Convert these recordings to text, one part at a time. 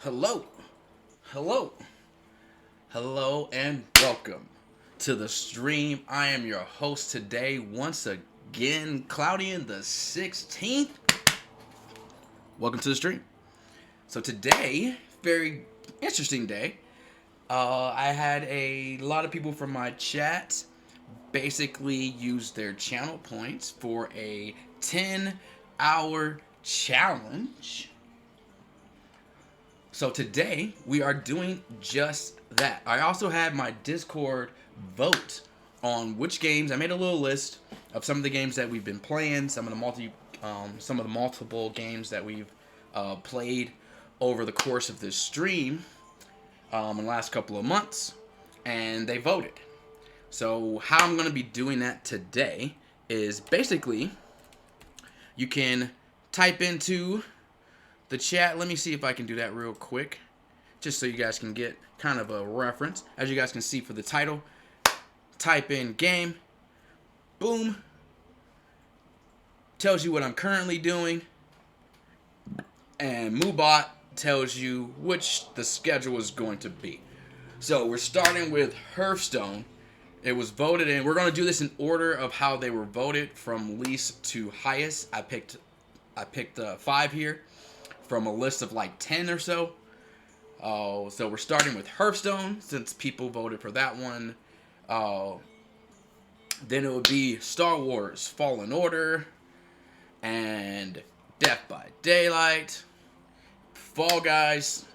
Hello, hello, hello, and welcome to the stream. I am your host today, once again, Cloudian the 16th. Welcome to the stream. So today, very interesting day. I had a lot of people from my chat basically use their channel points for a 10-hour challenge. So today we are doing just that. I also had my Discord vote on which games. I made a little list of some of the games that we've been playing, some of the multiple games that we've played over the course of this stream in the last couple of months, and they voted. So how I'm going to be doing that today is basically you can type into the chat. Let me see if I can do that real quick, just so you guys can get kind of a reference. As you guys can see for the title, type in game, boom, tells you what I'm currently doing, and Moobot tells you which the schedule is going to be. So we're starting with Hearthstone. It was voted in. We're going to do this in order of how they were voted from least to highest. I picked 5 here from a list of like 10 or so. So we're starting with Hearthstone since people voted for that one. Then it would be Star Wars Fallen Order and Death by Daylight, Fall Guys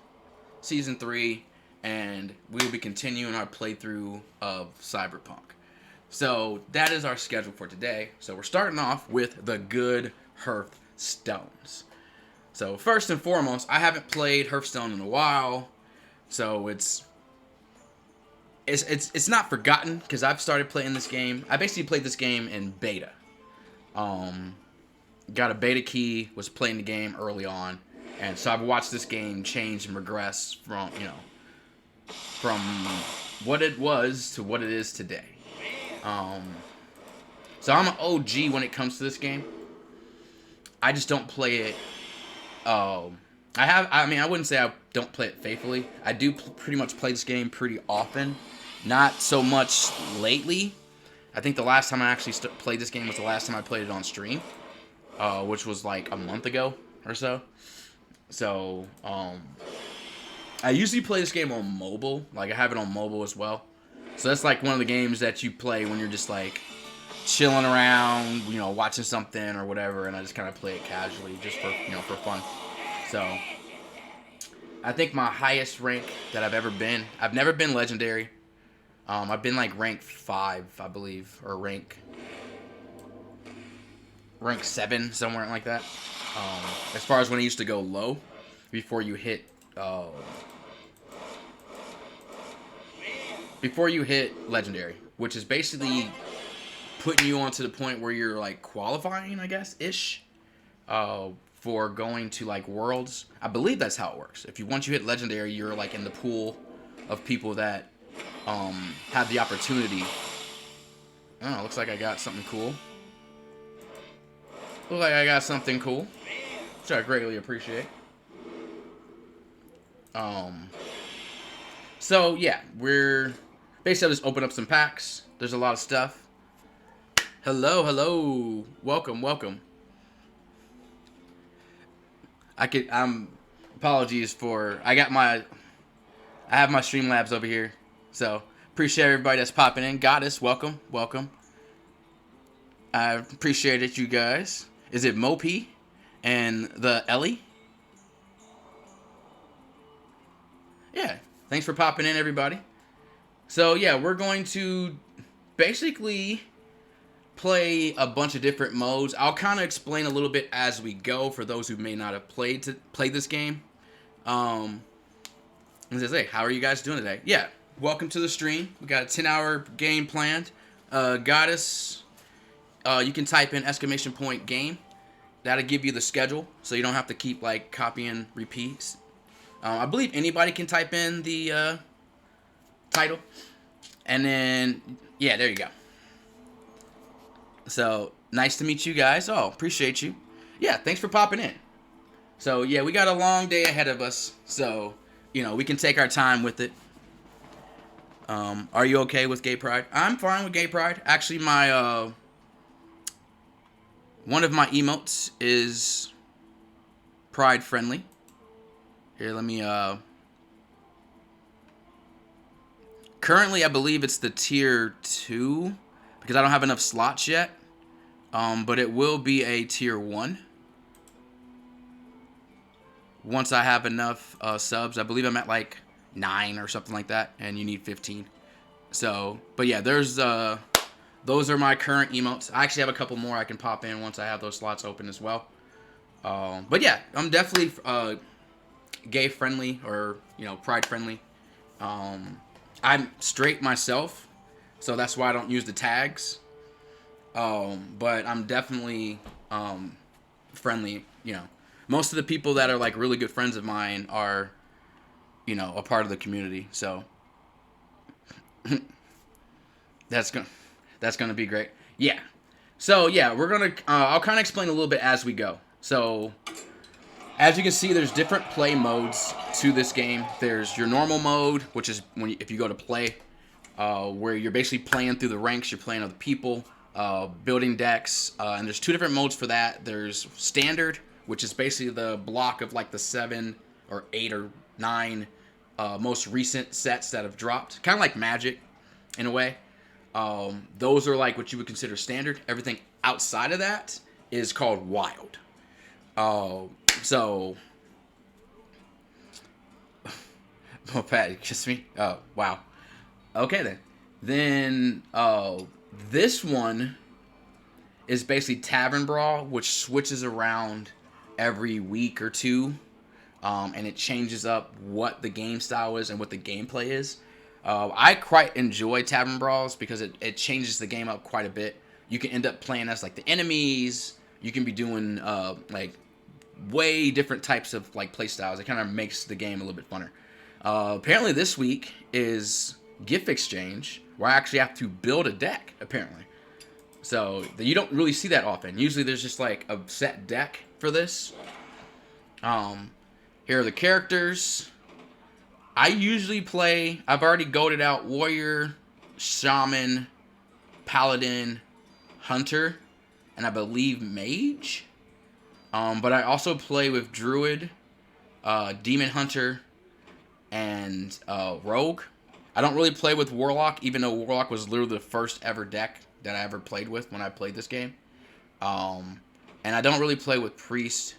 Season 3, and we will be continuing our playthrough of Cyberpunk. So that is our schedule for today. So we're starting off with the good Hearthstones. So first and foremost, I haven't played Hearthstone in a while, so it's not forgotten because I've started playing this game. I basically played this game in beta. Got a beta key, was playing the game early on, and so I've watched this game change and regress from what it was to what it is today. So I'm an OG when it comes to this game. I just don't play it. I wouldn't say I don't play it faithfully. I do pretty much play this game pretty often. Not so much lately. I think the last time I actually played this game was the last time I played it on stream, which was like a month ago or so. So, I usually play this game on mobile. Like, I have it on mobile as well. So that's like one of the games that you play when you're just like chilling around, watching something or whatever, and I just kind of play it casually just for fun. So I think my highest rank that I've ever been, I've never been legendary. I've been like rank 5, I believe, or rank 7, somewhere like that. As far as when I used to go low before you hit legendary, which is basically putting you onto the point where you're like qualifying, I guess, for going to like worlds. I believe that's how it works. Once you hit legendary, you're like in the pool of people that have the opportunity. Oh, looks like I got something cool. Which I greatly appreciate. So yeah, we're basically, I'll just open up some packs. There's a lot of stuff. Hello, welcome. Apologies for, I have my Streamlabs over here, so appreciate everybody that's popping in. Goddess, welcome. I appreciate it, you guys. Is it Mopi and the Ellie? Yeah, thanks for popping in, everybody. So yeah, we're going to basically play a bunch of different modes. I'll kind of explain a little bit as we go for those who may not have played this game. As I say, how are you guys doing today? Yeah, welcome to the stream. We got a 10-hour game planned. Goddess, you can type in !game. That'll give you the schedule, so you don't have to keep like copying repeats. I believe anybody can type in the title, and then yeah, there you go. So, nice to meet you guys. Oh, appreciate you. Yeah, thanks for popping in. So yeah, we got a long day ahead of us. So we can take our time with it. Are you okay with gay pride? I'm fine with gay pride. Actually, my one of my emotes is pride friendly. Here, let me currently I believe it's the tier 2 because I don't have enough slots yet. But it will be a tier 1 once I have enough subs. I believe I'm at like 9 or something like that, and you need 15. So, but yeah, those are my current emotes. I actually have a couple more I can pop in once I have those slots open as well. But yeah, I'm definitely gay friendly or pride friendly. I'm straight myself, so that's why I don't use the tags. But I'm definitely friendly. Most of the people that are like really good friends of mine are a part of the community. So that's gonna be great. Yeah. So yeah, we're gonna I'll kind of explain a little bit as we go. So as you can see, there's different play modes to this game. There's your normal mode, which is if you go to play, where you're basically playing through the ranks, you're playing other people, building decks, and there's 2 different modes for that. There's standard, which is basically the block of like the 7 or 8 or 9 most recent sets that have dropped, kind of like Magic in a way. Those are like what you would consider standard. Everything outside of that is called wild. So, oh, Pat, kiss me. Oh, wow. Okay then. Then this one is basically Tavern Brawl, which switches around every week or two, and it changes up what the game style is and what the gameplay is. I quite enjoy Tavern Brawls because it changes the game up quite a bit. You can end up playing as like the enemies. You can be doing like way different types of like play styles. It kind of makes the game a little bit funner. Apparently this week is gift exchange, where I actually have to build a deck, apparently. So you don't really see that often. Usually there's just like a set deck for this. Here are the characters. I usually play, I've already goated out Warrior, Shaman, Paladin, Hunter, and I believe Mage. But I also play with Druid, Demon Hunter, and Rogue. I don't really play with Warlock, even though Warlock was literally the first ever deck that I ever played with when I played this game. And I don't really play with Priest.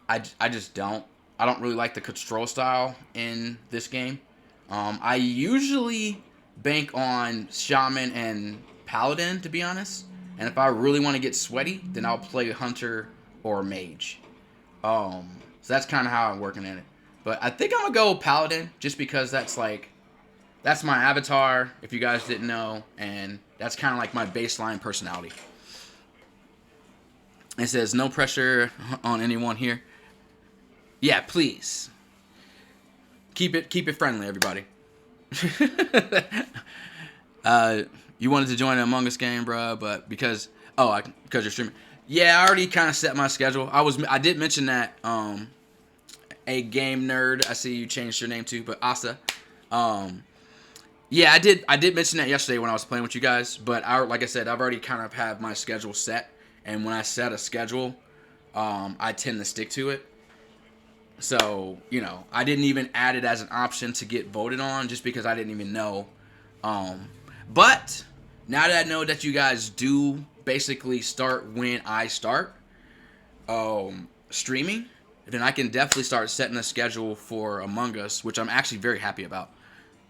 I just don't. I don't really like the control style in this game. I usually bank on Shaman and Paladin, to be honest. And if I really want to get sweaty, then I'll play Hunter or Mage. So that's kind of how I'm working at it. But I think I'm going to go Paladin, just because that's my avatar, if you guys didn't know. And that's kind of like my baseline personality. It says, no pressure on anyone here. Yeah, please. Keep it friendly, everybody. You wanted to join the Among Us game, bro, but because you're streaming. Yeah, I already kind of set my schedule. I did mention that a game nerd. I see you changed your name too, but Asa. Yeah, I did mention that yesterday when I was playing with you guys, but like I said, I've already kind of had my schedule set, and when I set a schedule, I tend to stick to it. So, I didn't even add it as an option to get voted on just because I didn't even know. But now that I know that you guys do basically start when I start streaming, then I can definitely start setting a schedule for Among Us, which I'm actually very happy about.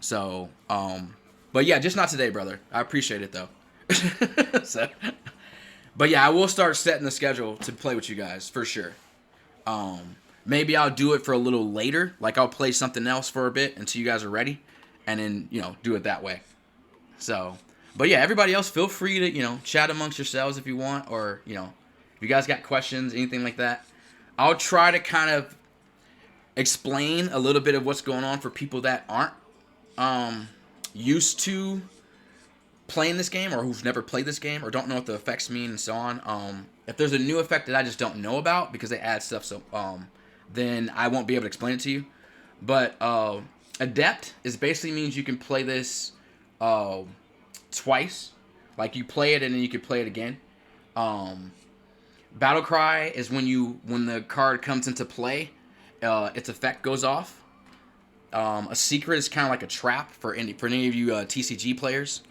So, but yeah, just not today, brother. I appreciate it though. But yeah, I will start setting the schedule to play with you guys for sure. Maybe I'll do it for a little later. Like I'll play something else for a bit until you guys are ready, and then do it that way. So, but yeah, everybody else, feel free to chat amongst yourselves if you want, or if you guys got questions, anything like that. I'll try to kind of explain a little bit of what's going on for people that aren't used to playing this game, or who've never played this game, or don't know what the effects mean and so on. If there's a new effect that I just don't know about because they add stuff so then I won't be able to explain it to you. But Adept is basically means you can play this twice. Like you play it and then you can play it again. Battle Cry is when the card comes into play, its effect goes off. A secret is kind of like a trap for any of you TCG players.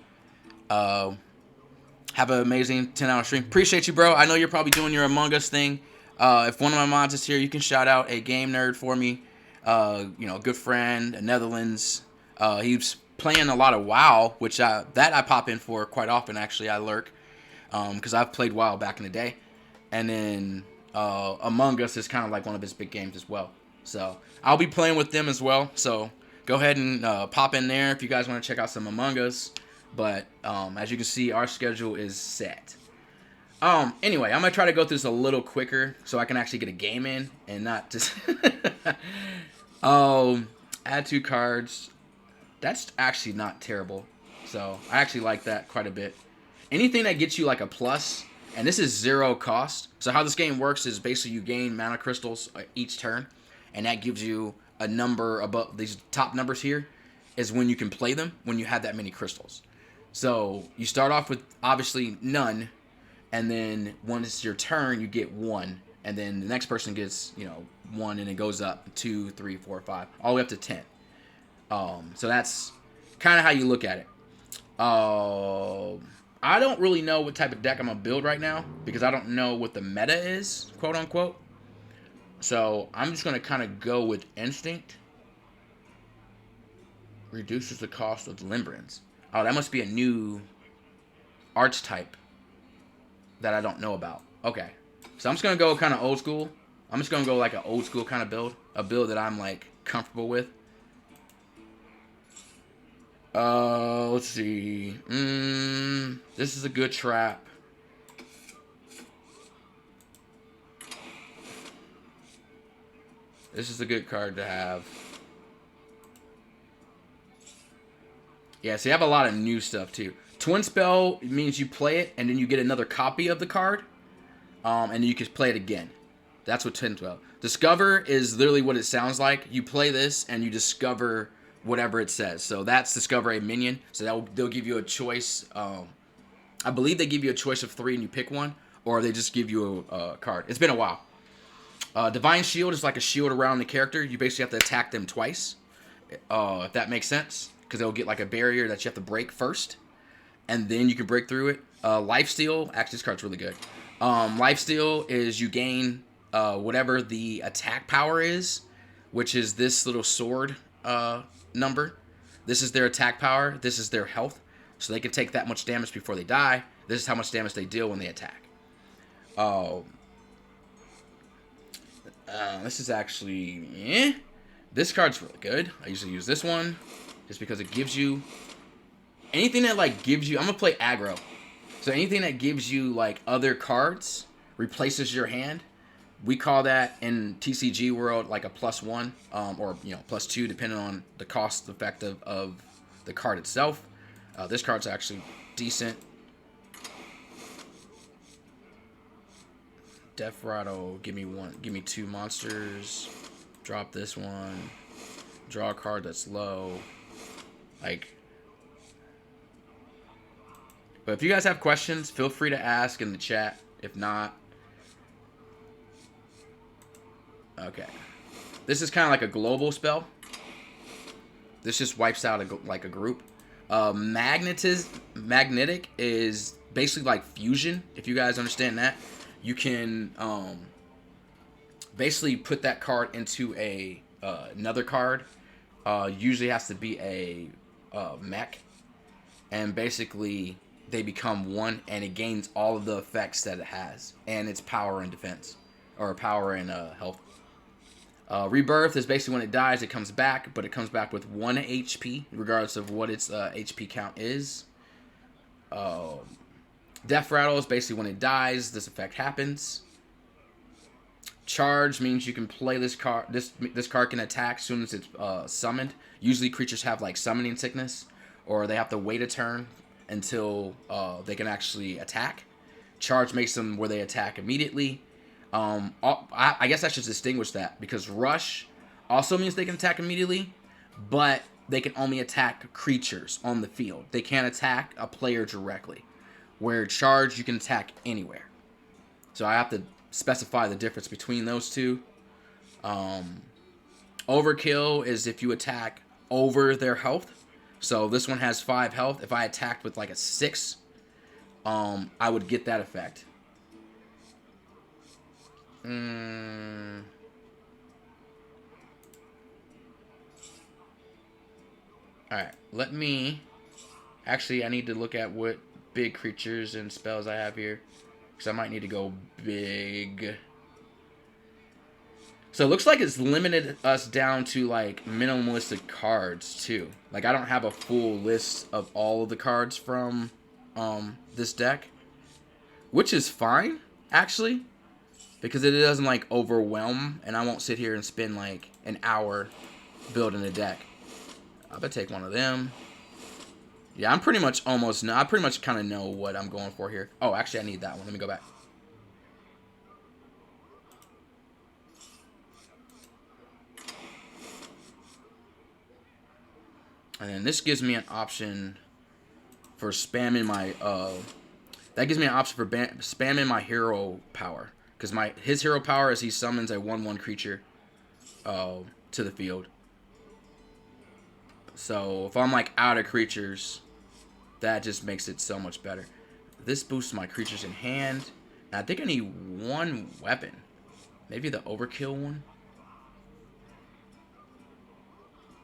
Have an amazing 10-hour stream. Appreciate you, bro. I know you're probably doing your Among Us thing. If one of my mods is here, you can shout out a game nerd for me. A good friend, Netherlands. He's playing a lot of WoW, which I pop in for quite often. Actually, I lurk because I've played WoW back in the day. And then Among Us is kind of like one of his big games as well. So I'll be playing with them as well. So go ahead and pop in there if you guys want to check out some Among Us. But as you can see, our schedule is set. Anyway, I'm going to try to go through this a little quicker so I can actually get a game in and not just... add 2 cards. That's actually not terrible. So I actually like that quite a bit. Anything that gets you like a plus, and this is 0 cost. So how this game works is basically you gain mana crystals each turn, and that gives you a number above these top numbers here is when you can play them when you have that many crystals. So you start off with obviously none, and then when it's your turn, you get 1, and then the next person gets 1, and it goes up 2, 3, 4, 5, all the way up to 10. So that's kind of how you look at it. I don't really know what type of deck I'm gonna build right now because I don't know what the meta is, quote unquote. So I'm just gonna kind of go with Instinct. Reduces the cost of Deliverance. Oh, that must be a new archetype that I don't know about. Okay. So I'm just going to go kind of old school. I'm just going to go like an old school kind of build. A build that I'm like comfortable with. Let's see. This is a good trap. This is a good card to have. Yeah, so you have a lot of new stuff, too. Twin Spell means you play it, and then you get another copy of the card, and then you can play it again. That's what Twin Spell. Discover is literally what it sounds like. You play this, and you discover whatever it says. So that's Discover a Minion. So they'll give you a choice. I believe they give you a choice of 3, and you pick one, or they just give you a card. It's been a while. Divine Shield is like a shield around the character. You basically have to attack them twice, if that makes sense. Because they'll get like a barrier that you have to break first, and then you can break through it. Lifesteal, actually this card's really good. Lifesteal is you gain whatever the attack power is, which is this little sword number. This is their attack power. This is their health. So they can take that much damage before they die. This is how much damage they deal when they attack. This is actually... This card's really good. I usually use this one just because it gives you... Anything that, like, gives you... I'm going to play aggro. So anything that gives you, like, other cards, replaces your hand. We call that, in TCG world, like a +1, or, +2, depending on the cost effect of the card itself. This card's actually decent. Death Rattle, give me 2 monsters. Drop this one. Draw a card that's low. But if you guys have questions, feel free to ask in the chat. If not, okay. This is kind of like a global spell. This just wipes out a group. Magnetic is basically like fusion. If you guys understand that, you can basically put that card into another card. Usually has to be a mech, and basically they become one, and it gains all of the effects that it has, and its power and defense, or power and health. Rebirth is basically when it dies, it comes back, but it comes back with 1 HP, regardless of what its HP count is. Death Rattle is basically when it dies, this effect happens. Charge means you can play this card. This card can attack as soon as it's summoned. Usually creatures have like summoning sickness, or they have to wait a turn until they can actually attack. Charge makes them where they attack immediately. I guess I should distinguish that, because rush also means they can attack immediately, but they can only attack creatures on the field. They can't attack a player directly. Where charge, you can attack anywhere. So I have to specify the difference between those two. Overkill is if you attack over their health. So this one has 5 health. If I attacked with like a 6, I would get that effect. Alright, let me... Actually, I need to look at what big creatures and spells I have here, because I might need to go big. So it looks like it's limited us down to like minimalistic cards too. Like I don't have a full list of all of the cards from this deck, which is fine actually, because it doesn't like overwhelm, and I won't sit here and spend like an hour building a deck. I better take one of them. Yeah, I'm pretty much almost... I pretty much kind of know what I'm going for here. Oh, actually, I need that one. Let me go back. And then this gives me an option for spamming my... that gives me an option for spamming my hero power. Because his hero power is he summons a 1/1 creature to the field. So, if I'm like out of creatures... That just makes it so much better. This boosts my creatures in hand. And I think I need 1 weapon. Maybe the overkill one.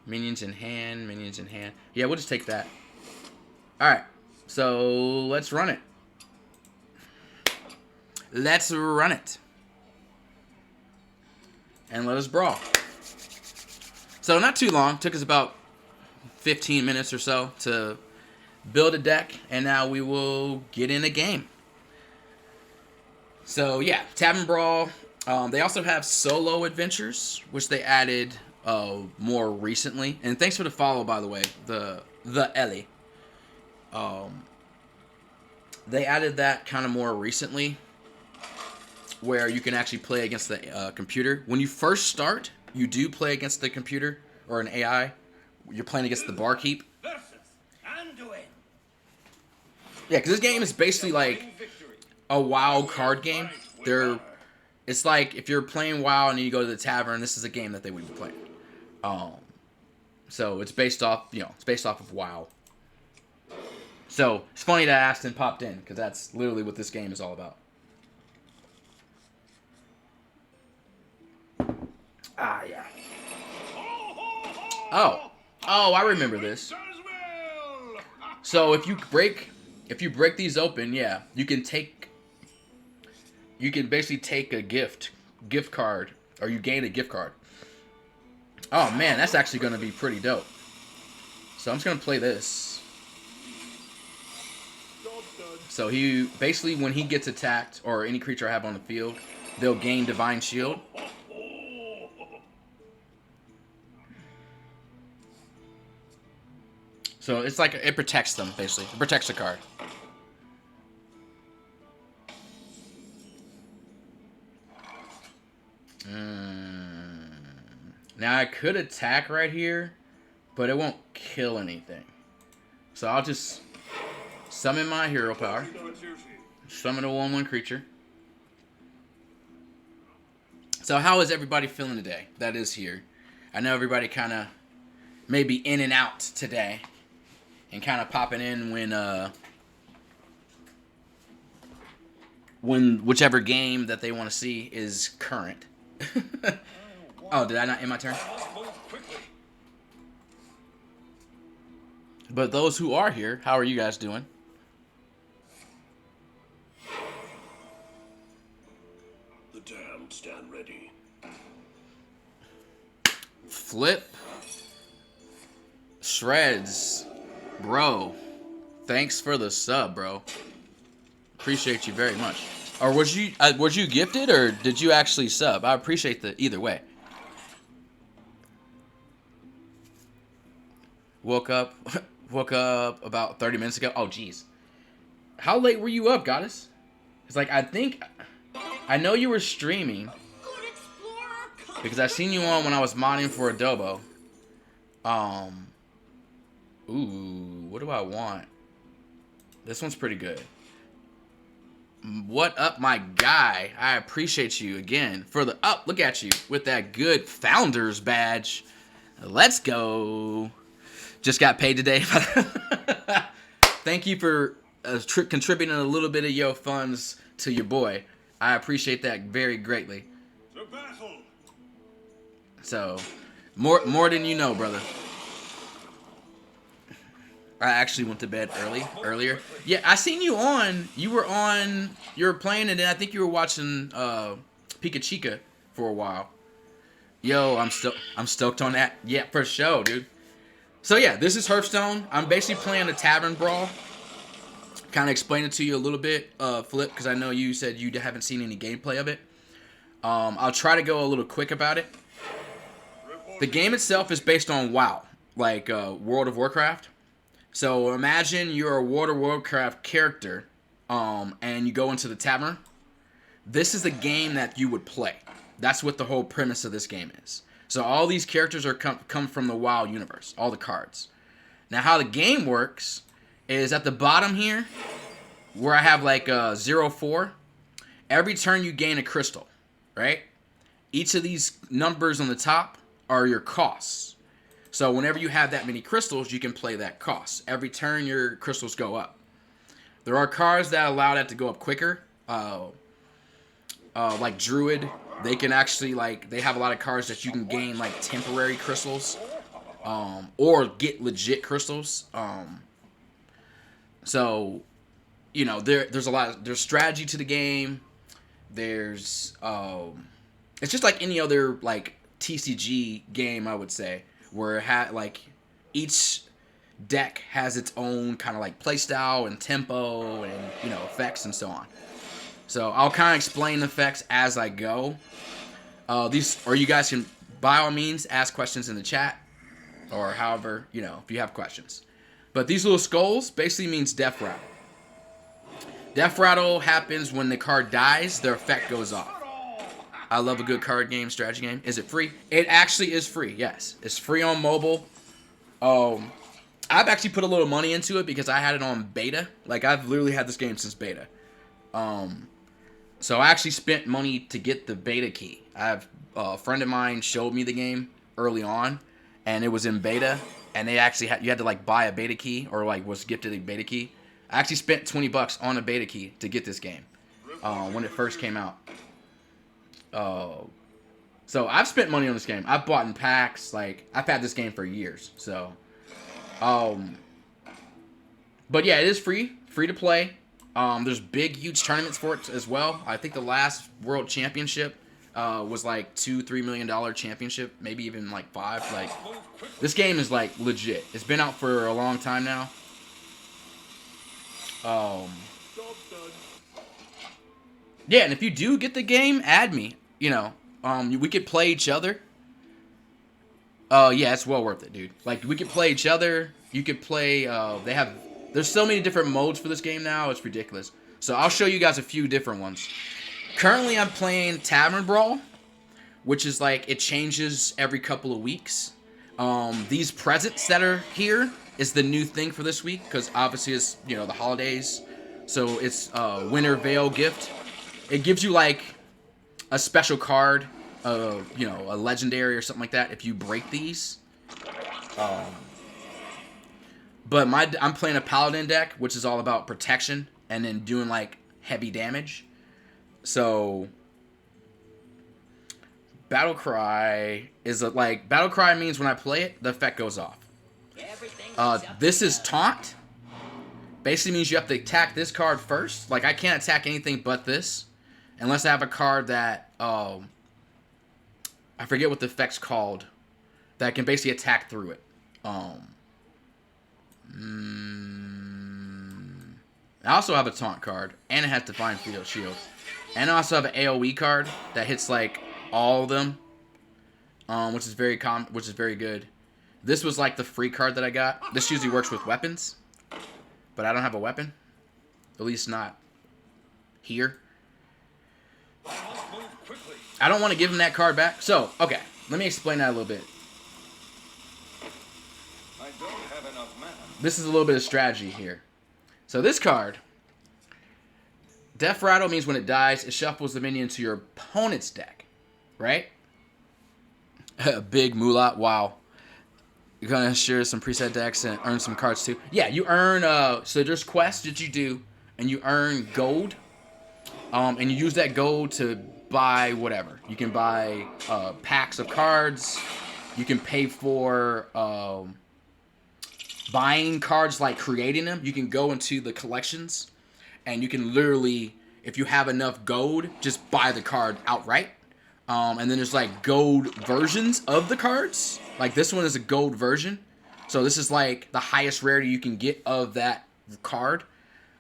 Minions in hand, minions in hand. Yeah, we'll just take that. Alright, so let's run it. Let's run it. And let us brawl. So not too long. Took us about 15 minutes or so to build a deck, and now we will get in a game. So yeah, Tavern Brawl. They also have solo adventures, which they added more recently. And thanks for the follow, by the way, the Ellie. They added that kind of more recently, where you can actually play against the computer. When you first start, you do play against the computer or an AI. You're playing against the barkeep. Yeah, because this game is basically like a WoW card game. It's like if you're playing WoW and you go to the tavern, this is a game that they would be playing. So it's based off, it's based off of WoW. So it's funny that Aston popped in, because that's literally what this game is all about. Ah, yeah. Oh, I remember this. So if you break these open, yeah, you can basically take a gift card, or you gain a gift card. Oh man, that's actually going to be pretty dope. So I'm just going to play this. So he basically, when he gets attacked, or any creature I have on the field, they'll gain Divine Shield. So it's like it protects them, basically. It protects the card. Now I could attack right here, but it won't kill anything. So I'll just summon my hero power. Summon a 1/1 creature. So how is everybody feeling today that is here? I know everybody kind of maybe in and out today, and kind of popping in when whichever game that they want to see is current. Oh, did I not end my turn? But those who are here, how are you guys doing? The damned stand ready. Flip. Shreds. Bro. Thanks for the sub, bro. Appreciate you very much. Or was you gifted, or did you actually sub? I appreciate either way. Woke up about 30 minutes ago. Oh, jeez. How late were you up, Goddess? It's like, I think I know you were streaming because I seen you on when I was modding for Adobo. Ooh, what do I want? This one's pretty good. What up, my guy? I appreciate you again for the up. Look at you with that good founder's badge. Let's go. Just got paid today. Thank you for contributing a little bit of your funds to your boy. I appreciate that very greatly. So, more than you know, brother. I actually went to bed earlier. Yeah, I seen you on. You were playing, and then I think you were watching Pika Chica for a while. Yo, I'm stoked on that. Yeah, for sure, dude. So yeah, this is Hearthstone. I'm basically playing a tavern brawl. Kind of explain it to you a little bit, Flip, because I know you said you haven't seen any gameplay of it. I'll try to go a little quick about it. The game itself is based on WoW, like World of Warcraft. So imagine you're a World of Warcraft character, and you go into the tavern. This is the game that you would play. That's what the whole premise of this game is. So all these characters are come from the WoW universe, all the cards. Now how the game works is at the bottom here, where I have like 0-4, every turn you gain a crystal, right? Each of these numbers on the top are your costs. So whenever you have that many crystals, you can play that cost. Every turn, your crystals go up. There are cards that allow that to go up quicker. Like Druid, they can actually, like, they have a lot of cards that you can gain, like, temporary crystals. Or get legit crystals. So, you know, there's strategy to the game. There's, it's just like any other, like, TCG game, I would say. Where like each deck has its own kind of like playstyle and tempo and, you know, effects and so on. So I'll kind of explain the effects as I go. Or you guys can by all means ask questions in the chat, or however, you know, if you have questions. But these little skulls basically means death rattle. Death rattle happens when the card dies, their effect goes off. I love a good card game, strategy game. Is it free? It actually is free, yes. It's free on mobile. I've actually put a little money into it because I had it on beta. Like, I've literally had this game since beta. So I actually spent money to get the beta key. A friend of mine showed me the game early on, and it was in beta. And they actually you had to, like, buy a beta key, or, like, was gifted a beta key. I actually spent $20 on a beta key to get this game when it first came out. So I've spent money on this game. I've bought in packs. Like, I've had this game for years. So, but yeah, it is free to play. There's big, huge tournaments for it as well. I think the last World Championship was like $2-3 million championship, maybe even like 5. Like, this game is like legit. It's been out for a long time now. Yeah, and if you do get the game, add me. You know, we could play each other. Yeah, it's well worth it, dude. Like, we could play each other. You could play, there's so many different modes for this game now, it's ridiculous. So I'll show you guys a few different ones. Currently, I'm playing Tavern Brawl, which is like, it changes every couple of weeks. These presents that are here is the new thing for this week, because obviously it's, you know, the holidays. So it's Winter Veil gift. It gives you, like, a special card, you know, a legendary or something like that if you break these. But I'm playing a Paladin deck, which is all about protection and then doing, like, heavy damage. So Battle Cry is Battle Cry means when I play it, the effect goes off. This is Taunt. Basically means you have to attack this card first. Like, I can't attack anything but this. Unless I have a card that, I forget what the effect's called, that can basically attack through it. I also have a taunt card, and it has Divine Field Shield. And I also have an AoE card that hits, like, all of them, which is very good. This was, like, the free card that I got. This usually works with weapons, but I don't have a weapon. At least not here. I don't want to give him that card back. So, okay. Let me explain that a little bit. I don't have enough mana. This is a little bit of strategy here. So this card, Death Rattle means when it dies, it shuffles the minion to your opponent's deck. Right? Big Mulat. Wow. You're going to share some preset decks and earn some cards too. Yeah, you earn, so there's quests that you do, and you earn gold. And you use that gold to buy whatever. You can buy packs of cards. You can pay for buying cards, like creating them. You can go into the collections, and you can literally, if you have enough gold, just buy the card outright. And then there's like gold versions of the cards. Like this one is a gold version. So this is like the highest rarity you can get of that card.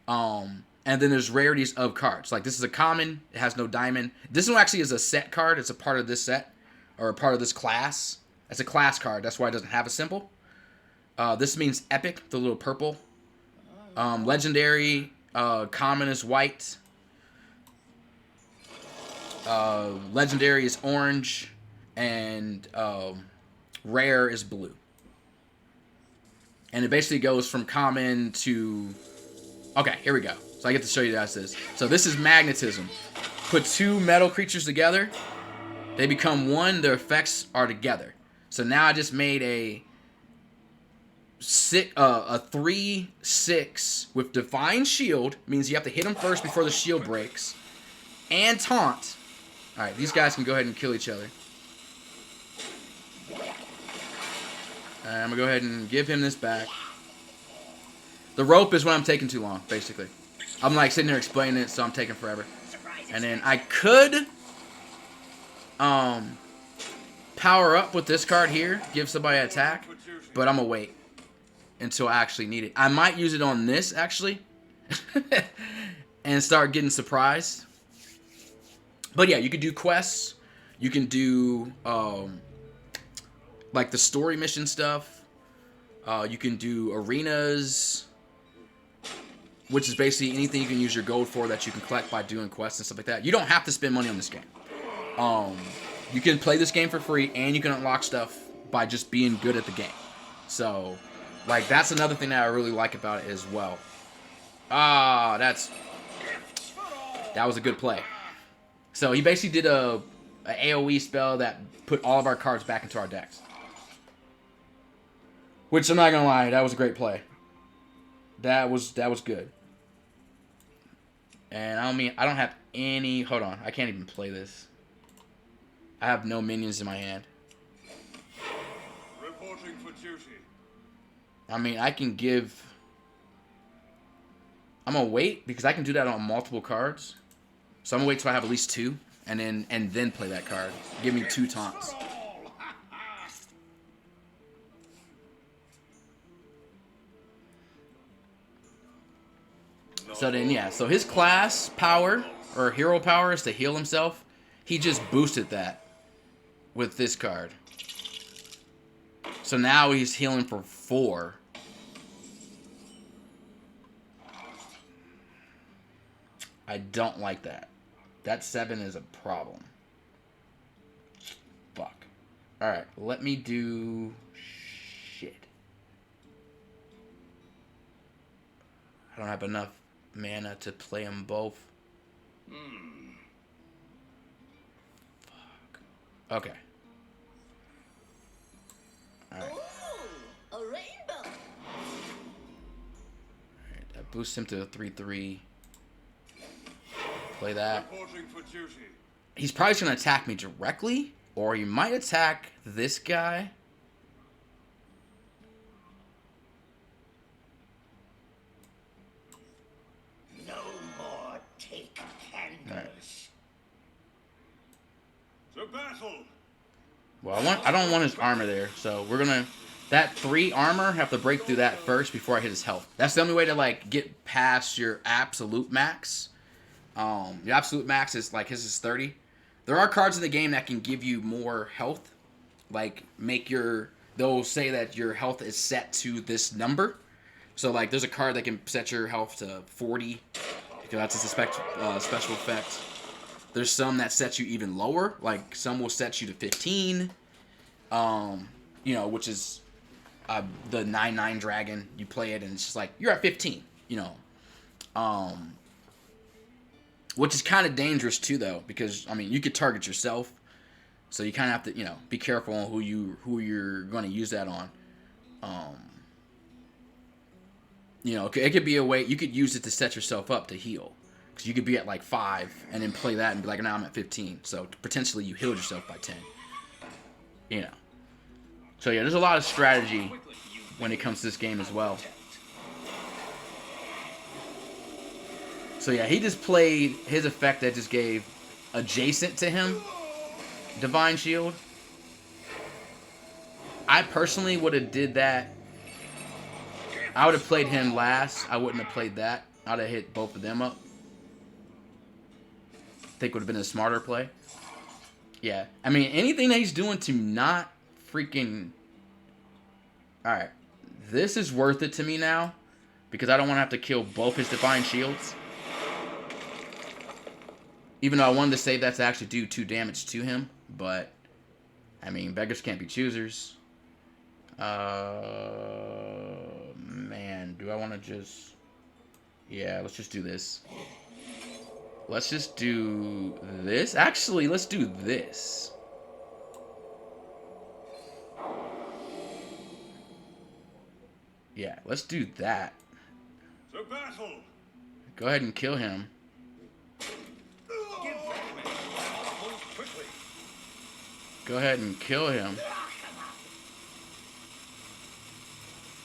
And then there's rarities of cards. Like this is a common. It has no diamond. This one actually is a set card. It's a part of this set. Or a part of this class. It's a class card. That's why it doesn't have a symbol. This means epic. The little purple. Legendary. Common is white. Legendary is orange, and rare is blue. And it basically goes from common to... Okay, here we go. So I get to show you guys this. So this is magnetism. Put two metal creatures together. They become one. Their effects are together. So now I just made a 3/6 with Divine Shield. Means you have to hit them first before the shield breaks. And Taunt. Alright, these guys can go ahead and kill each other. I'm going to go ahead and give him this back. The rope is when I'm taking too long, basically. I'm like sitting there explaining it, so I'm taking forever. And then I could power up with this card here, give somebody an attack, but I'm going to wait until I actually need it. I might use it on this, actually, and start getting surprised. But yeah, you can do quests. You can do like the story mission stuff. You can do arenas, which is basically anything you can use your gold for that you can collect by doing quests and stuff like that. You don't have to spend money on this game. You can play this game for free, and you can unlock stuff by just being good at the game. So, like, that's another thing that I really like about it as well. That was a good play. So he basically did a AoE spell that put all of our cards back into our decks. Which I'm not gonna lie, that was a great play. That was good. And I don't have any. Hold on, I can't even play this. I have no minions in my hand. Reporting for duty. I mean, I can give. I'm gonna wait because I can do that on multiple cards. So I'm gonna wait till I have at least two, and then play that card. Give me 2 taunts. So then, yeah. So his class power or hero power is to heal himself. He just boosted that with this card. So now he's healing for 4. I don't like that. That 7 is a problem. Fuck. Alright, let me do... Shit. I don't have enough mana to play them both. Fuck. Okay. Alright. Ooh, a rainbow. Alright, that boosts him to a 3/3. Play that. Reporting for duty. He's probably going to attack me directly, or he might attack this guy. No more take candles. To battle. Well, I don't want his armor there, so we're gonna that 3 armor have to break through that first before I hit his health. That's the only way to like get past your absolute max. Your absolute max is like his is 30. There are cards in the game that can give you more health, like they'll say that your health is set to this number. So like there's a card that can set your health to 40 because that's a special effect. There's some that set you even lower. Like some will set you to 15. You know, which is the 9/9 dragon. You play it and it's just like you're at 15. You know, which is kind of dangerous too, though, because I mean you could target yourself, so you kind of have to, you know, be careful on who you're going to use that on. You know, it could be a way you could use it to set yourself up to heal. Because you could be at like 5 and then play that and be like, now I'm at 15. So potentially you healed yourself by 10. You know. So yeah, there's a lot of strategy when it comes to this game as well. So yeah, he just played his effect that just gave adjacent to him Divine Shield. I personally would have did that. I would have played him last. I wouldn't have played that. I would have hit both of them up. I think would have been a smarter play. Yeah. I mean, anything that he's doing to not freaking... Alright. This is worth it to me now. Because I don't want to have to kill both his Divine Shields. Even though I wanted to save that to actually do 2 damage to him. But, I mean, beggars can't be choosers. Man, do I want to just... Yeah, let's just do this. Let's just do this. Actually, let's do this. Yeah, let's do that. To battle! Go ahead and kill him. Move quickly. Go ahead and kill him.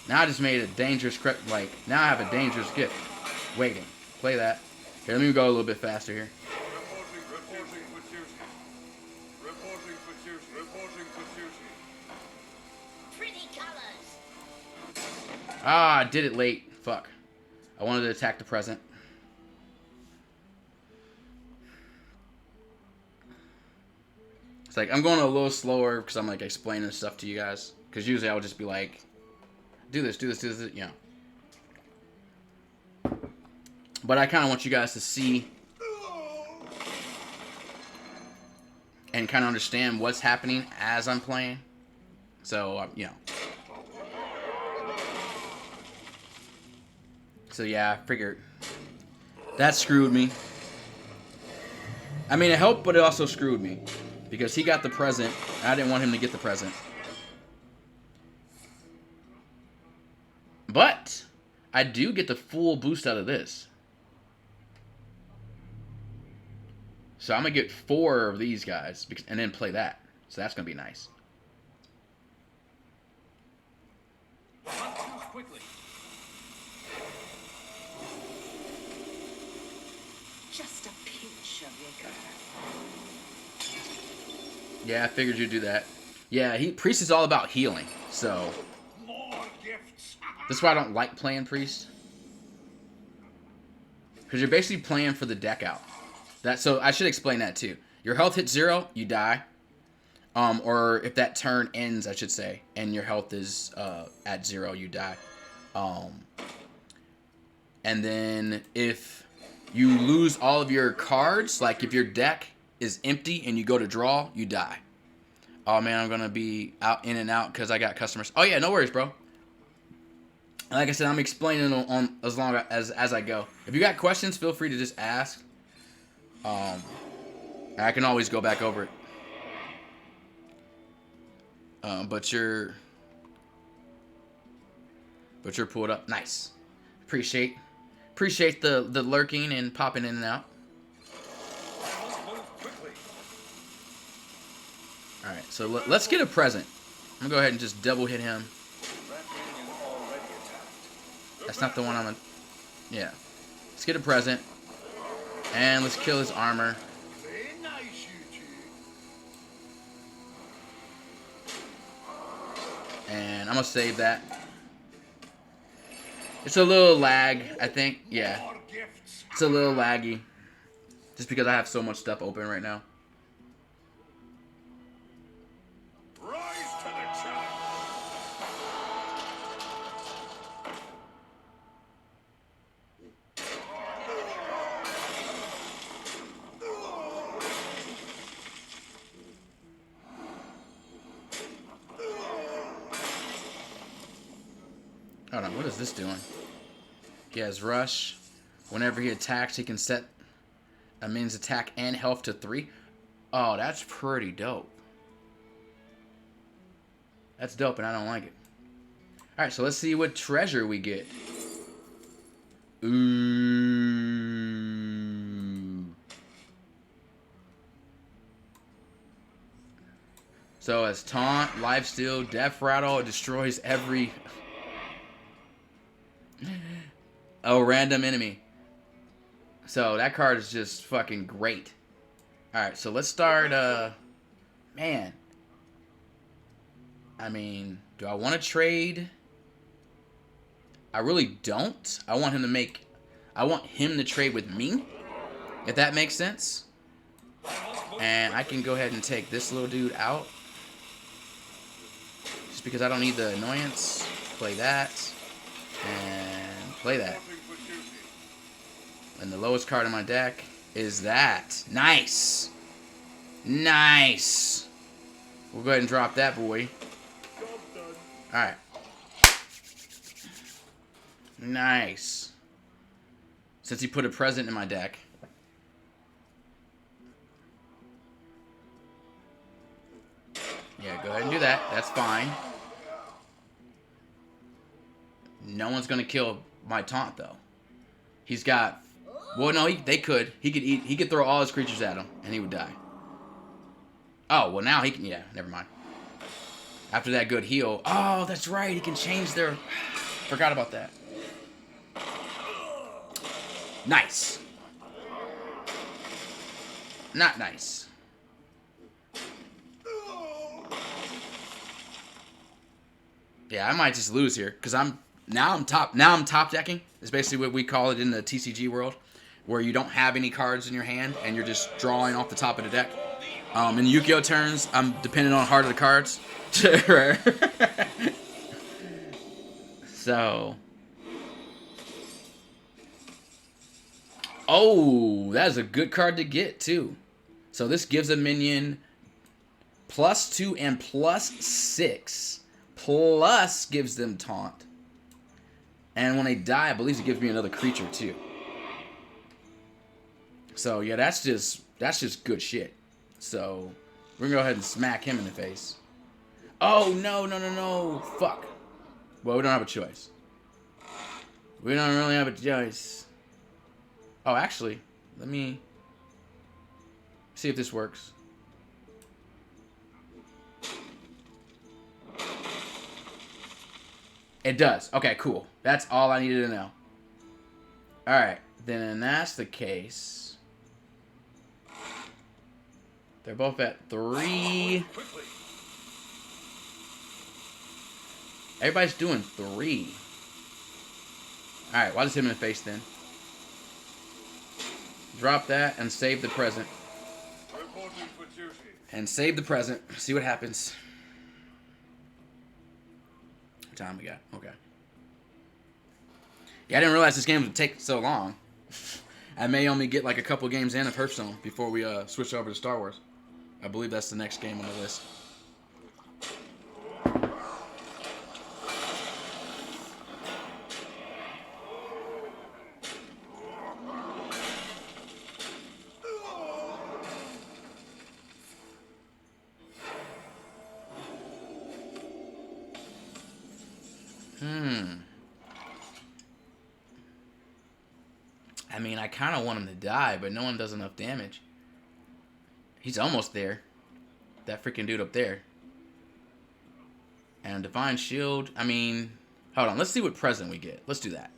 Now I just made a dangerous... Like, now I have a dangerous gift. Waiting. Play that. Here, let me go a little bit faster here. Reporting for duty. Reporting for duty. Reporting for duty. Pretty colors. Ah, I did it late. Fuck. I wanted to attack the present. It's like, I'm going a little slower because I'm like explaining stuff to you guys. Because usually I would just be like, do this, do this, do this, you know. But I kind of want you guys to see and kind of understand what's happening as I'm playing. So, you know. So, yeah, I figured that screwed me. I mean, it helped, but it also screwed me. Because he got the present. And I didn't want him to get the present. But I do get the full boost out of this. So I'm going to get 4 of these guys and then play that. So that's going to be nice. Move quickly. Just a pinch of vigor. Yeah, I figured you'd do that. Yeah, Priest is all about healing. So More gifts. that's why I don't like playing Priest. Because you're basically playing for the deck out. So I should explain that too. Your health hits 0, you die. Or if that turn ends, I should say, and your health is at 0, you die. And then if you lose all of your cards, like if your deck is empty and you go to draw, you die. Oh man, I'm gonna be out in and out because I got customers. Oh yeah, no worries, bro. Like I said, I'm explaining on as long as I go. If you got questions, feel free to just ask. I can always go back over it. But you're pulled up. Nice. Appreciate the lurking and popping in and out. Move quickly. All right, so let's get a present. I'm gonna go ahead and just double hit him. That minion already attacked. That's not the one I'm gonna... Yeah. Let's get a present. And let's kill his armor. Very nice, you two. And I'm gonna save that. It's a little lag, I think. Yeah. More gifts. It's a little laggy. Just because I have so much stuff open right now. Rise to the challenge. Hold on, what is this doing? He has rush. Whenever he attacks, he can set a minion's attack and health to 3. Oh, that's pretty dope. That's dope, and I don't like it. Alright, so let's see what treasure we get. Ooh. So as taunt, lifesteal, death rattle, it destroys every random enemy. So that card is just fucking great. Alright, so let's start, man. I mean, do I want to trade? I really don't. I want him to trade with me, if that makes sense. And I can go ahead and take this little dude out. Just because I don't need the annoyance. Play that. And play that. And the lowest card in my deck is that. Nice. Nice. We'll go ahead and drop that boy. Alright. Nice. Since he put a present in my deck. Yeah, go ahead and do that. That's fine. No one's gonna kill my taunt though. He's got. Well, no, they could. He could eat. He could throw all his creatures at him, and he would die. Oh well, now he can. Yeah, never mind. After that good heal. Oh, that's right. He can change their. Forgot about that. Nice. Not nice. Yeah, I might just lose here because I'm top decking. Is basically what we call it in the TCG world, where you don't have any cards in your hand and you're just drawing off the top of the deck. In Yu-Gi-Oh turns, I'm dependent on heart of the cards. So. Oh, that's a good card to get too. So this gives a minion +2 and +6. Plus gives them taunt. And when they die, I believe it gives me another creature too. So yeah, that's just good shit. So we're gonna go ahead and smack him in the face. Oh no. Fuck. Well, we don't have a choice. We don't really have a choice. Oh, actually, let me see if this works. It does. Okay, cool. That's all I needed to know. Alright, then that's the case. They're both at 3. Everybody's doing 3. Alright, why does him in the face then? Drop that and save the present. And save the present. See what happens. What time we got? Okay. Yeah, I didn't realize this game would take so long. I may only get like a couple games in of Hearthstone before we switch over to Star Wars. I believe that's the next game on the list. I mean, I kind of want him to die, but no one does enough damage. He's almost there. That freaking dude up there. And Divine Shield. I mean, hold on. Let's see what present we get. Let's do that.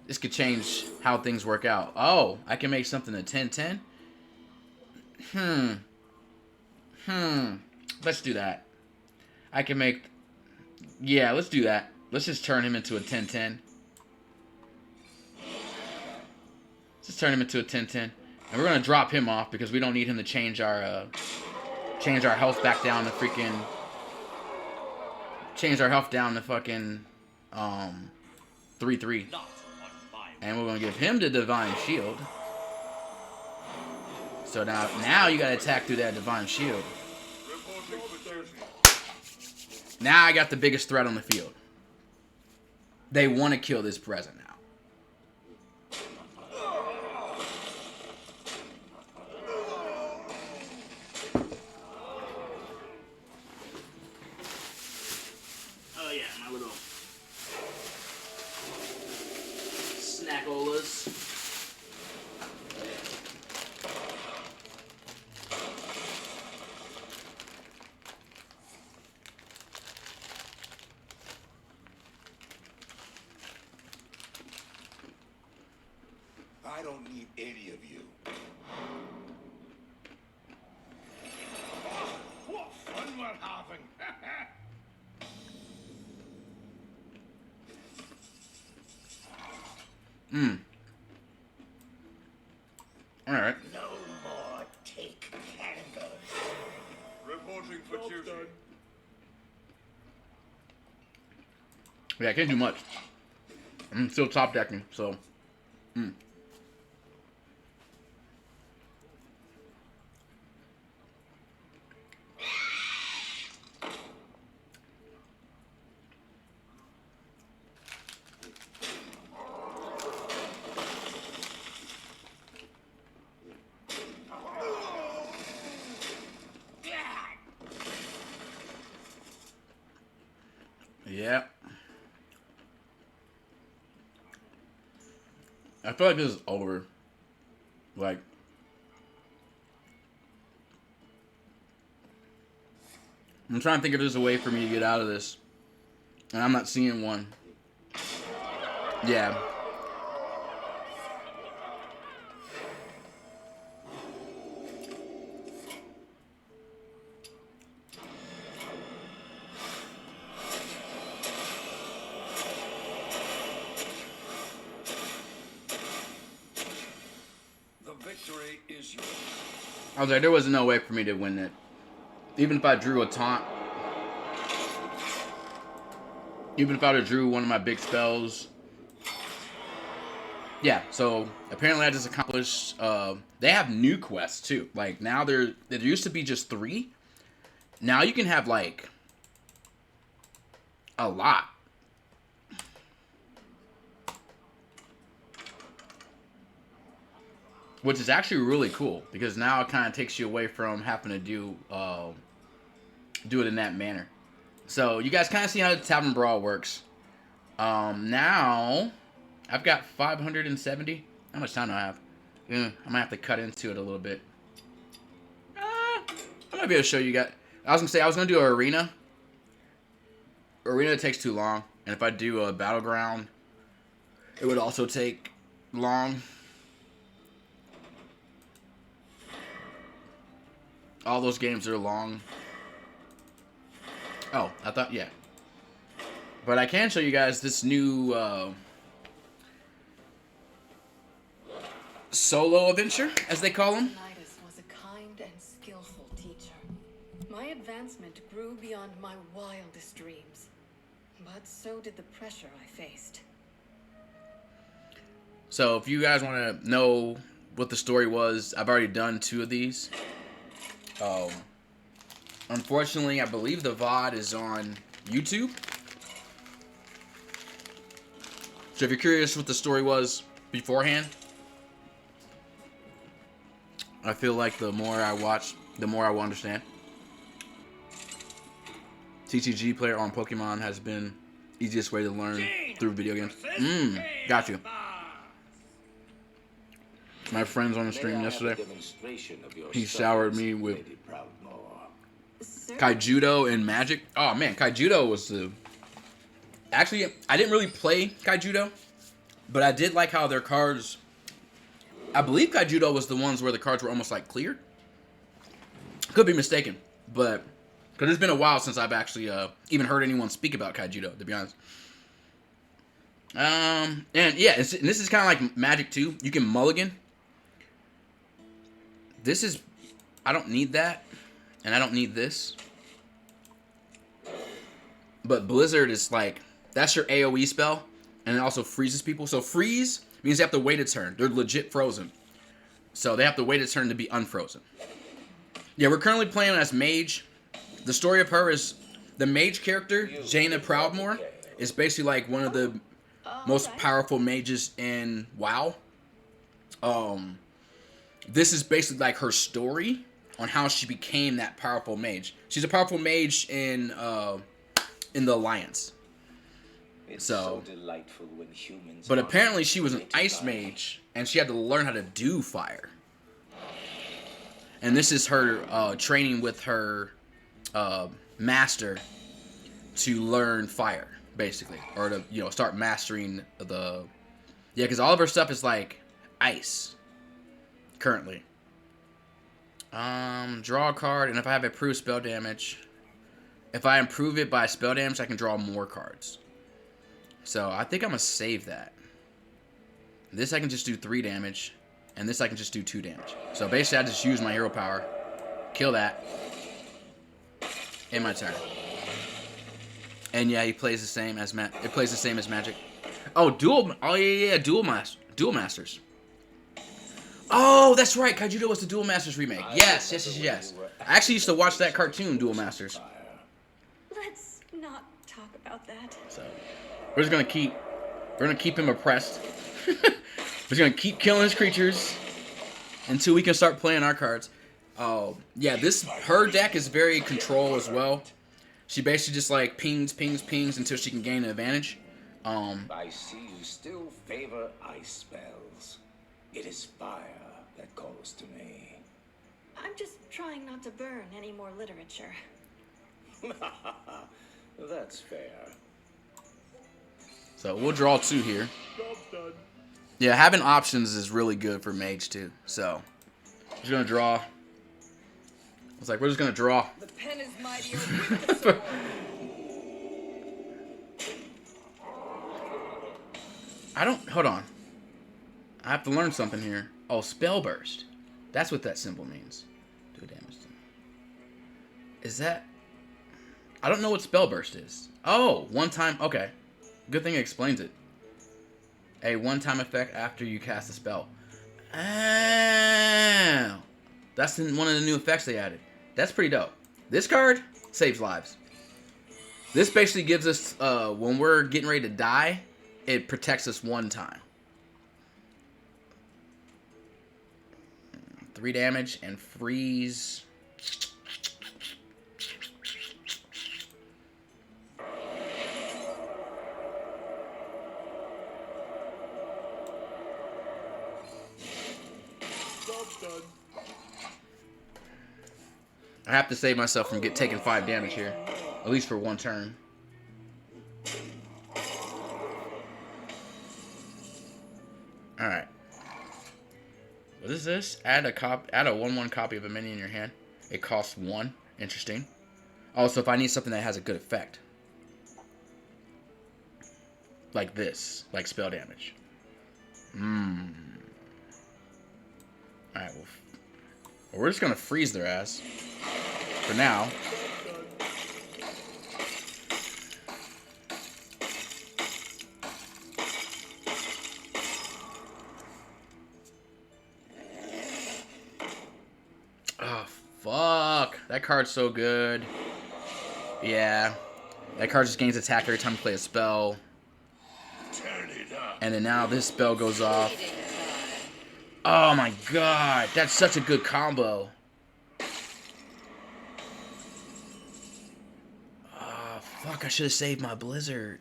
This could change how things work out. Oh, I can make something a 10-10? Let's do that. I can make... Yeah, let's do that. Let's just turn him into a 10-10. Let's turn him into a 10-10. And we're going to drop him off because we don't need him to change our health back down to freaking... Change our health down to fucking 3-3. And we're going to give him the Divine Shield. So now you got to attack through that Divine Shield. Now I got the biggest threat on the field. they want to kill this present now. Oh yeah, my little snackolas. I don't need any of you. What fun we're having! Alright. No more take candles. Reporting for duty. Yeah, I can't do much. I'm still top decking, so. Yeah. I feel like this is over. Like, I'm trying to think if there's a way for me to get out of this. And I'm not seeing one. Yeah. The victory is yours. I was like, there was no way for me to win it. Even if I drew a taunt. Even if I would have drew one of my big spells. Yeah, so apparently I just accomplished, they have new quests too. Like now there used to be just 3. Now you can have like a lot. Which is actually really cool because now it kind of takes you away from having to do it in that manner. So you guys kind of see how the Tavern Brawl works. Now I've got 570. How much time do I have? I might have to cut into it a little bit. I might be able to show you guys. I was gonna say I was gonna do an arena. Arena takes too long, and if I do a battleground, it would also take long. All those games are long. Oh, I thought, yeah. But I can show you guys this new solo adventure, as they call them. Leonidas was a kind and skillful teacher. My advancement grew beyond my wildest dreams. But so did the pressure I faced. So if you guys want to know what the story was, I've already done 2 of these. Unfortunately, I believe the VOD is on YouTube. So if you're curious what the story was beforehand, I feel like the more I watch, the more I will understand. TCG player on Pokemon has been easiest way to learn through video games. Got you. My friends on the stream yesterday, he showered me with Kaijudo and Magic. Oh man, Kaijudo was the... Actually, I didn't really play Kaijudo, but I did like how their cards... I believe Kaijudo was the ones where the cards were almost like clear. Could be mistaken, but... Because it's been a while since I've actually even heard anyone speak about Kaijudo, to be honest. And yeah, and this is kind of like Magic 2. You can mulligan. This is... I don't need that. And I don't need this. But Blizzard is like... That's your AoE spell. And it also freezes people. So freeze means they have to wait a turn. They're legit frozen. So they have to wait a turn to be unfrozen. Yeah, we're currently playing as Mage. The story of her is... The Mage character, Jaina Proudmoore, is basically like one of the most Alright. powerful mages in WoW. This is basically like her story on how she became that powerful mage. She's a powerful mage in the Alliance. It's So so delightful when humans. But are apparently she was an manipulated ice by- mage, and she had to learn how to do fire. And this is her training with her master to learn fire, basically, or to start mastering the because all of her stuff is like ice currently. Draw a card, and if I have improved spell damage, if I improve it by spell damage, I can draw more cards. So I think I'm gonna save that. This I can just do 3 damage, and this I can just do 2 damage. So basically, I just use my hero power, kill that, in my turn. And yeah, he plays the same as It plays the same as Magic. Oh, dual. Oh yeah, Dual Masters. Oh, that's right. Kaijudo was the Dual Masters remake. Yes. I actually used to watch that cartoon, Dual Masters. Let's not talk about that. So we're gonna keep him oppressed. We're just gonna keep killing his creatures until we can start playing our cards. Oh yeah, her deck is very control as well. She basically just like pings until she can gain an advantage. I see you still favor ice spells. It is fire that calls to me. I'm just trying not to burn any more literature. That's fair. So we'll draw 2 here. Job done. Yeah, having options is really good for mage too. So just gonna draw. It's like we're just gonna draw. The pen is mightier with the sword. Hold on. I have to learn something here. Oh, spell burst. That's what that symbol means. Do damage. Is that? I don't know what spell burst is. Oh, one time. Okay, good thing it explains it. A one-time effect after you cast a spell. Oh, that's one of the new effects they added. That's pretty dope. This card saves lives. This basically gives us when we're getting ready to die, it protects us one time. 3 damage and freeze. Job done. I have to save myself from taking 5 damage here, at least for one turn. All right. What is this? Add a 1/1 copy of a minion in your hand. It costs 1. Interesting. Also, if I need something that has a good effect, like this, like spell damage. All right. Well, we're just gonna freeze their ass for now. Oh, fuck. That card's so good. Yeah. That card just gains attack every time you play a spell. Turn it up. And then now this spell goes off. Oh my god. That's such a good combo. Oh, fuck. I should have saved my Blizzard.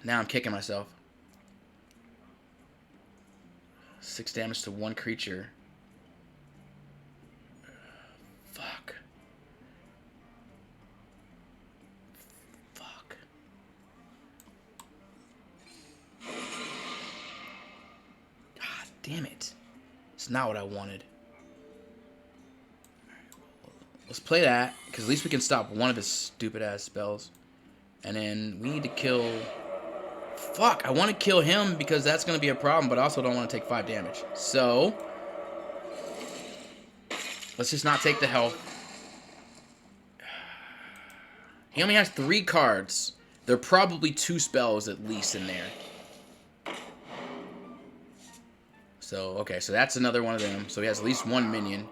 Now I'm kicking myself. 6 damage to 1 creature. Fuck. Fuck. God damn it. It's not what I wanted. Let's play that, because at least we can stop one of his stupid ass spells. And then we need to kill... Fuck, I want to kill him because that's going to be a problem, but I also don't want to take 5 damage. So... let's just not take the health. He only has 3 cards. There are probably 2 spells at least in there. So, okay, so that's another one of them. So he has at least 1 minion.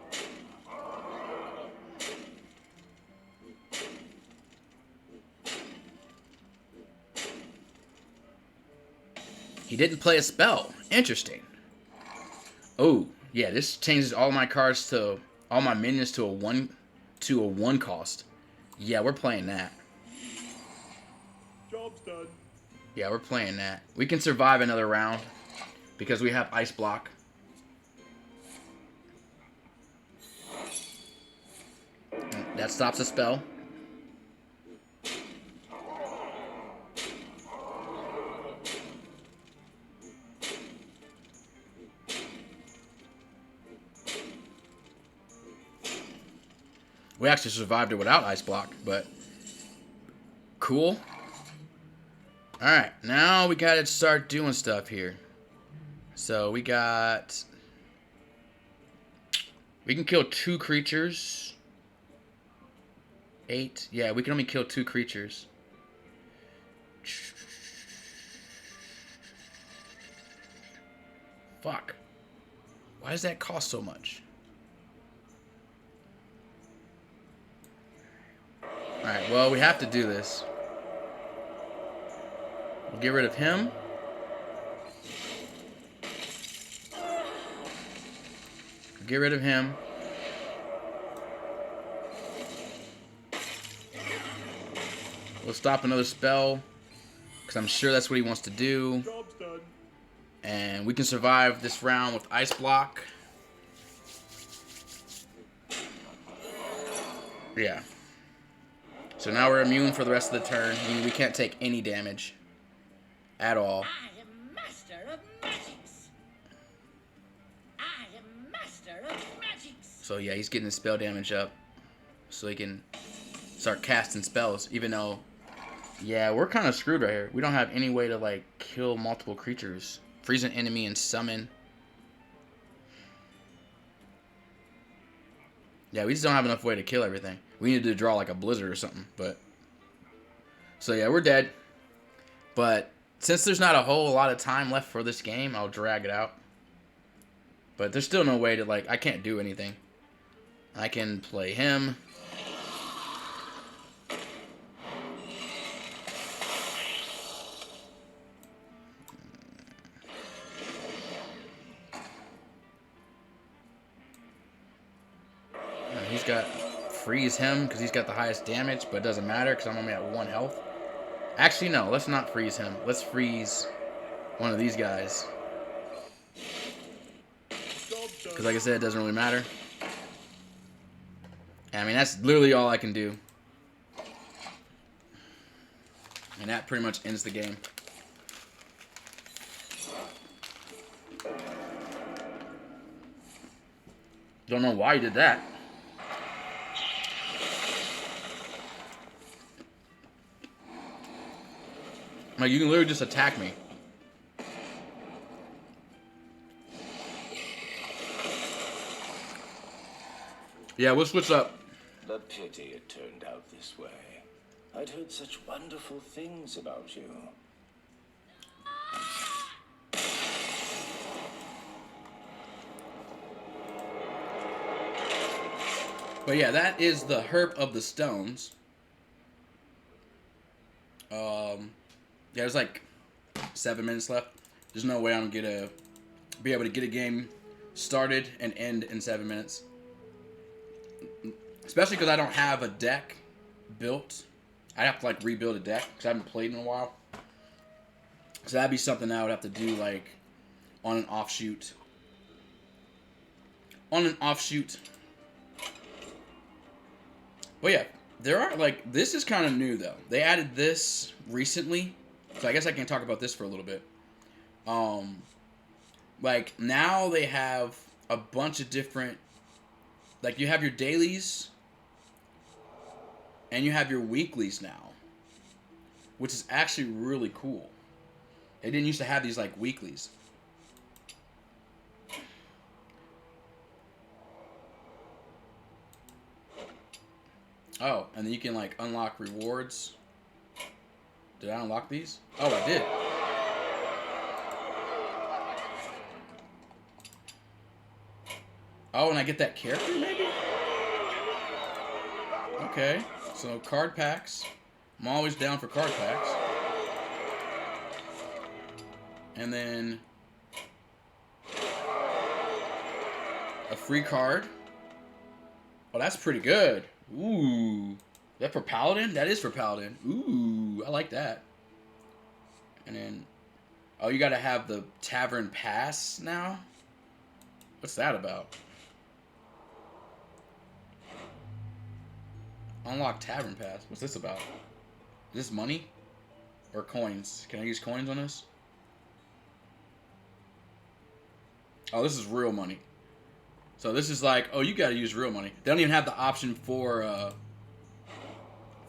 He didn't play a spell. Interesting. Oh, yeah, this changes all my cards to all my minions to a one cost. Yeah, we're playing that. Job's done. Yeah, we're playing that. We can survive another round because we have Ice Block. That stops a spell. We actually survived it without Ice Block, but cool. Alright, now we gotta start doing stuff here. So we can kill 2 creatures. 8. Yeah, we can only kill 2 creatures. Fuck. Why does that cost so much? Alright, well, we have to do this. We'll get rid of him. Get rid of him. We'll stop another spell, because I'm sure that's what he wants to do. Job's done. And we can survive this round with Ice Block. Yeah. So now we're immune for the rest of the turn, meaning we can't take any damage at all. I am master of magics. I am master of magics. So yeah, he's getting his spell damage up, so he can start casting spells. Even though, yeah, we're kind of screwed right here. We don't have any way to like kill multiple creatures, freeze an enemy, and summon. Yeah, we just don't have enough way to kill everything. We need to draw like a blizzard or something, but... So yeah, we're dead. But since there's not a whole lot of time left for this game, I'll drag it out. But there's still no way to, like, I can't do anything. I can play him. He's got freeze him because he's got the highest damage, but it doesn't matter because I'm only at 1 health. Actually, no, let's not freeze him. Let's freeze one of these guys. Because like I said, it doesn't really matter. I mean, that's literally all I can do. And that pretty much ends the game. Don't know why he did that. Like, you can literally just attack me. Yeah, we'll switch up. The pity it turned out this way. I'd heard such wonderful things about you. But yeah, that is the Herp of the Stones. Yeah, there's like 7 minutes left. There's no way I'm gonna be able to get a game started and end in 7 minutes. Especially because I don't have a deck built. I have to like rebuild a deck because I haven't played in a while. So that'd be something I would have to do like on an offshoot. But yeah, there are like, this is kind of new though. They added this recently. So I guess I can talk about this for a little bit. Like now they have a bunch of different, like you have your dailies and you have your weeklies now, which is actually really cool. They didn't used to have these like weeklies. Oh, and then you can like unlock rewards. Did I unlock these? Oh, I did. Oh, and I get that character maybe? Okay, so card packs. I'm always down for card packs. And then a free card. Oh, that's pretty good. Ooh. Is that for Paladin? That is for Paladin. Ooh, I like that. And then, oh, you got to have the Tavern Pass now? What's that about? Unlock Tavern Pass. What's this about? Is this money? Or coins? Can I use coins on this? Oh, this is real money. So this is like, oh, you gotta use real money. They don't even have the option for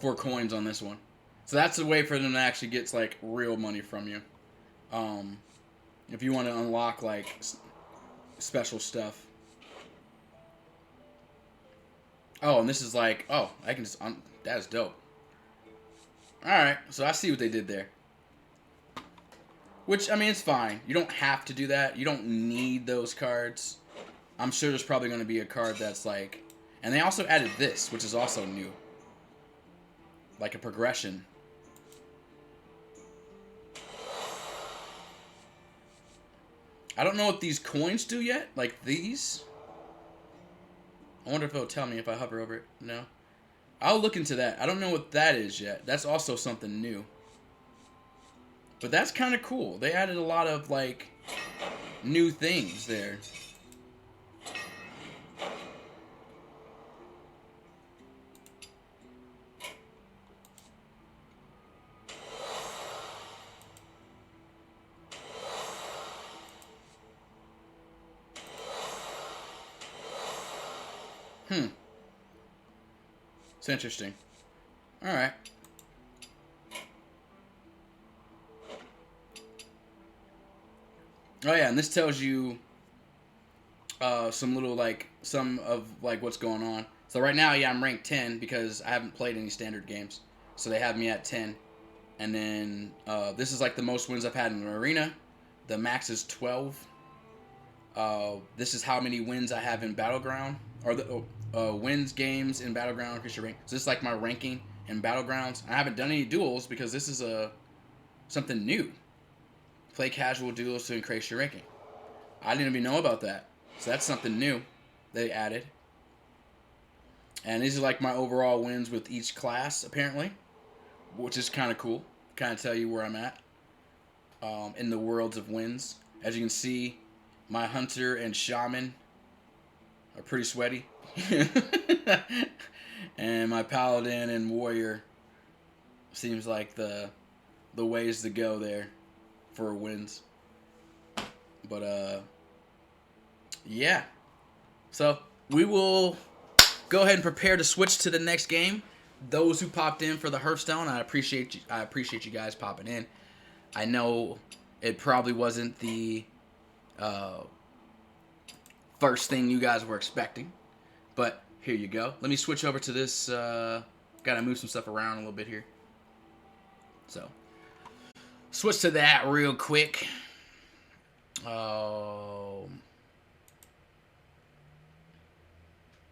coins on this one. So that's a way for them to actually get like real money from you. If you want to unlock like special stuff. Oh, and this is like, oh, I can just, that is dope. Alright, so I see what they did there. Which, I mean, it's fine. You don't have to do that. You don't need those cards. I'm sure there's probably going to be a card that's like... And they also added this, which is also new. Like a progression. I don't know what these coins do yet. Like these. I wonder if it'll tell me if I hover over it. No. I'll look into that. I don't know what that is yet. That's also something new. But that's kind of cool. They added a lot of, like, new things there. It's interesting. Alright. Oh yeah, and this tells you some little, like, some of, like, what's going on. So right now, yeah, I'm ranked 10 because I haven't played any standard games. So they have me at 10. And then this is, like, the most wins I've had in an arena. The max is 12. This is how many wins I have in Battleground. Or the wins games in Battleground, increase your rank. So this is, like, my ranking in Battlegrounds. I haven't done any duels because this is something new. Play casual duels to increase your ranking. I didn't even know about that. So that's something new they added. And these are like my overall wins with each class, apparently. Which is kind of cool. Kind of tell you where I'm at. In the worlds of wins. As you can see, my Hunter and Shaman are pretty sweaty. And my Paladin and Warrior seems like the ways to go there for wins. But yeah. So we will go ahead and prepare to switch to the next game. Those who popped in for the Hearthstone, I appreciate you guys popping in. I know it probably wasn't the first thing you guys were expecting, but here you go. Let me switch over to this. Gotta move some stuff around a little bit here. So switch to that real quick. Oh.